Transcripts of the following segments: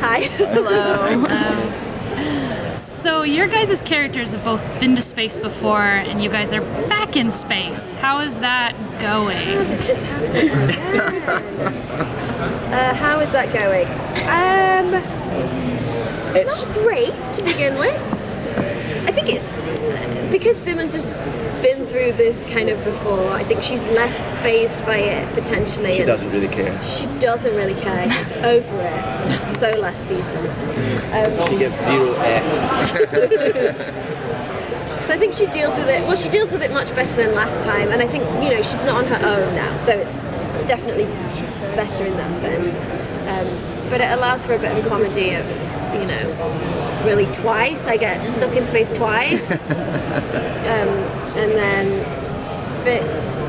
Hi. Hello. So your guys' characters have both been to space before, and you guys are back in space. How is that going? How did this happen? How is that going? It's Not great to begin with. I think it's because Simmons has been through this kind of before. I think she's less fazed by it potentially. she doesn't really care. She doesn't really care. She's over it. So last season. She gives 0 Fs. So I think she deals with it. Well, she deals with it much better than last time, and I think she's not on her own now, so it's definitely better in that sense. But it allows for a bit of comedy of really twice. I get stuck in space twice, and then Fitz.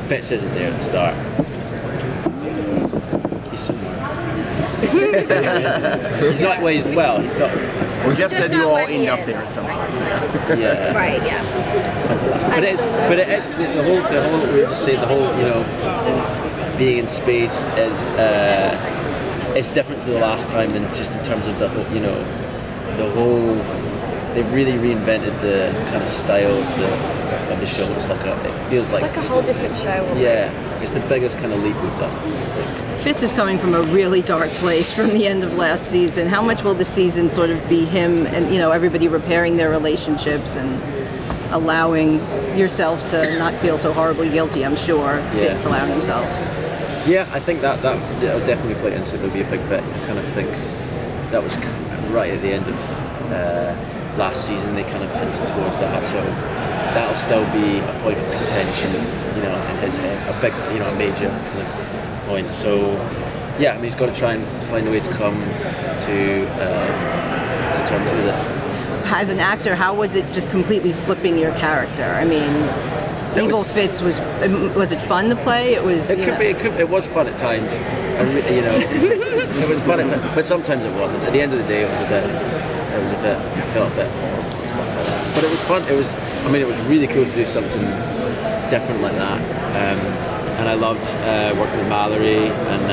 Fitz isn't there at the start. He's not. Well, he's not. Well, Jeff said you all where he end up is. there at some point. So. Yeah. Right. Yeah. Something like that. But it's the whole. We just say the whole. Being in space is. It's different to the last time, and just in terms of the whole. The whole. They've really reinvented the kind of style of the show. It feels like It's like a whole different show. Almost. Yeah, it's the biggest kind of leap we've done, I think. Fitz is coming from a really dark place from the end of last season. How much will the season sort of be him and everybody repairing their relationships and allowing yourself to not feel so horribly guilty? I'm sure Fitz allowing himself. Yeah, I think that it'll definitely play into it. There'll be a big bit. I kind of think that was right at the end of last season. They kind of hinted towards that, so that'll still be a point of contention, in his head, a big, a major kind of point. So, yeah, he's got to try and find a way to come to terms with it. As an actor, how was it just completely flipping your character? I mean, Evil Fitz was it fun to play? It was. It was fun at times. It was fun at times, but sometimes it wasn't. At the end of the day, it felt a bit awkward and stuff like that. But it was fun. It was really cool to do something different like that. And I loved working with Mallory, and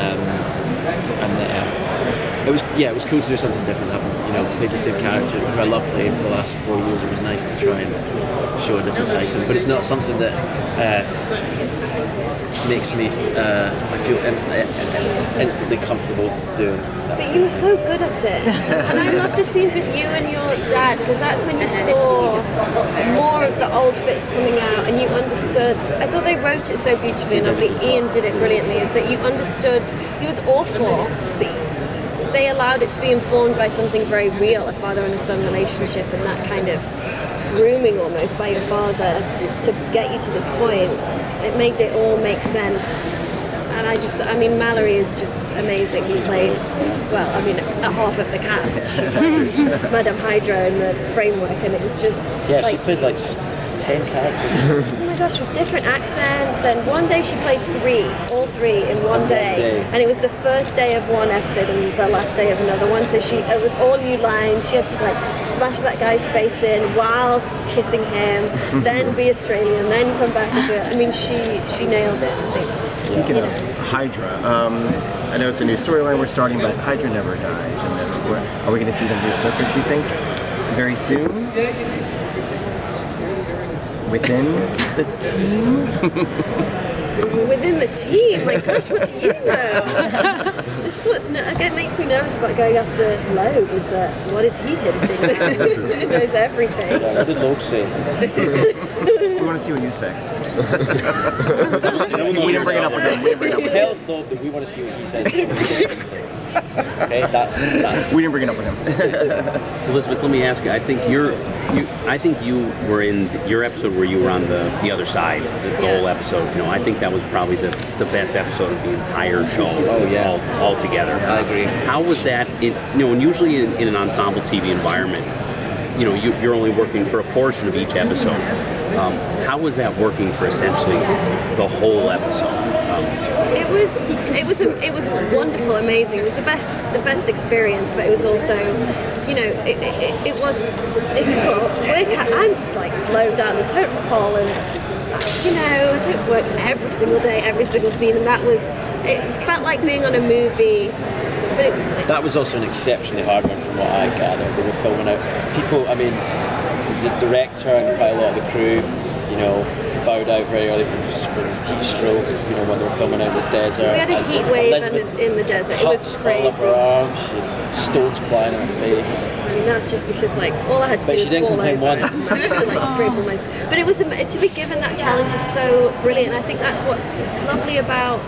it was cool to do something different. Having played the same character who I loved playing for the last 4 years, it was nice to try and show a different side to him. But it's not something that makes me I feel instantly comfortable doing that. But you were so good at it, and I love the scenes with you and your dad, because that's when you saw more of the old Fitz coming out, and you understood. I thought they wrote it so beautifully, and I believe Iain did it brilliantly. Is that you understood he was awful, but they allowed it to be informed by something very real, a father and a son relationship, and that kind of grooming almost by your father to get you to this point. It made it all make sense. And Mallory is just amazing. He played, a half of the cast. Madame Hydra in the framework, and it was just... Yeah, she played 10 characters. Oh my gosh, with different accents, and one day she played all three in one day. And it was the first day of one episode and the last day of another one, so it was all new lines. She had to smash that guy's face in whilst kissing him, then be Australian, then come back and do it. She nailed it, I think. Speaking of Hydra, I know it's a new storyline we're starting, but Hydra never dies. And then are we going to see them resurface, you think, very soon? Within the team? Within the team? My gosh, what do you know? This is what makes me nervous about going after Loeb, is that what is he hinting at? He knows everything. Yeah, what did Loeb say? We want to see what you say. We didn't bring it up with him. Tell Loeb that we want to see what he says. Okay, that's. We didn't bring it up with him. Elizabeth, let me ask you. I think you were in your episode where you were on the other side, the whole episode. I think that was probably the best episode of the entire show. Oh yeah, all together. I agree. How was that? And usually in an ensemble TV environment, you're only working for a portion of each episode. How was that working for essentially the whole episode? It was wonderful, amazing. It was the best experience, but it was also, it was difficult. I'm low down the totem pole, and you know, I don't work every single day, every single scene, and it felt like being on a movie. But that was also an exceptionally hard one from what I gathered. They were filming out people. I mean, the director and quite a lot of the crew, you know, bowed out very early from heat stroke. You know, when they were filming out in the desert. we had a heat wave in the desert. It was crazy. All up her arms, she had stones flying in her face. And that's just because, like, all I had to But do she was didn't fall over complain and manage to, like, scrape on my... But it was, to be given that challenge is so brilliant. I think that's what's lovely about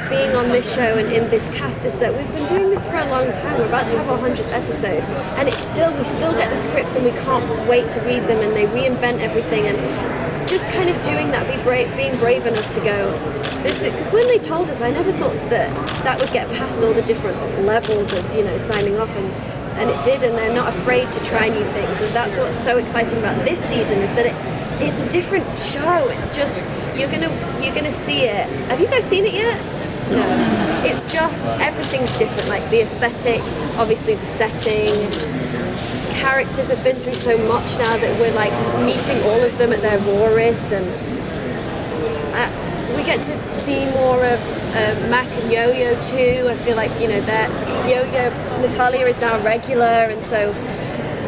being on this show and in this cast is that we've been doing this for a long time. We're about to have our 100th episode, and we still get the scripts and we can't wait to read them, and they reinvent everything, and just kind of doing that, being brave enough to go, because when they told us, I never thought that would get past all the different levels of, you know, signing off, and it did, and they're not afraid to try new things, and that's what's so exciting about this season is that it's a different show. It's just you're gonna see it. Have you guys seen it yet? No. It's just everything's different. Like the aesthetic, obviously the setting. Characters have been through so much now that we're like meeting all of them at their rawest, and we get to see more of Mac and Yo-Yo too. I feel like, you know, that Yo-Yo Natalia is now a regular, and so,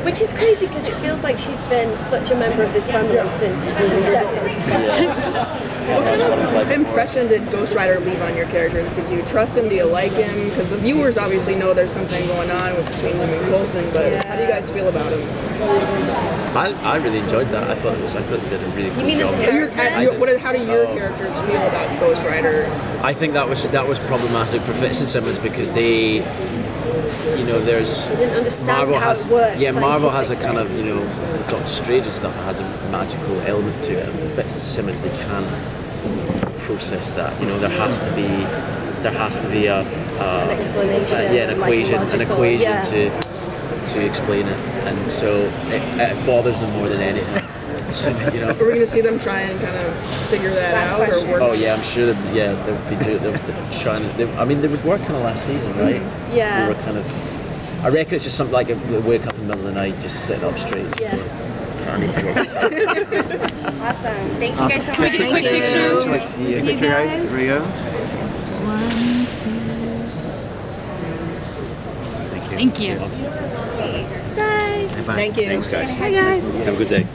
which is crazy because it feels like she's been such a member of this family since she stepped into set. What kind of impression did Ghost Rider leave on your character? Do you trust him? Do you like him? Because the viewers obviously know there's something going on between him and Coulson, but how do you guys feel about him? I really enjoyed that. I thought they did a really good job. You mean as a character? How do your characters feel about Ghost Rider? I think that was problematic for Fitz and Simmons because they, you know, there's I didn't understand Marvel how has, it works. yeah, Marvel has a scientifically. kind of, you know, Doctor Strange and stuff. It has a magical element to it. And for Fitz and Simmons, they can't process that. You know, there has to be a an explanation, an equation yeah. to explain it, and so it bothers them more than anything. So, you know. Are we going to see them try and kind of figure that Last out question. or work? Oh yeah, I'm sure. They would be trying. I mean, they would work kind of last season, right? Yeah. They were kind of. I reckon it's just something like they wake up in the middle of the night, just sitting up straight. Yeah. I need to work. Awesome. Thank you guys so much. Take a quick picture. Would you like to see a picture, guys? Here we go. Thank you. Bye. Thank you. Thanks, guys. Hi guys. Have a good day.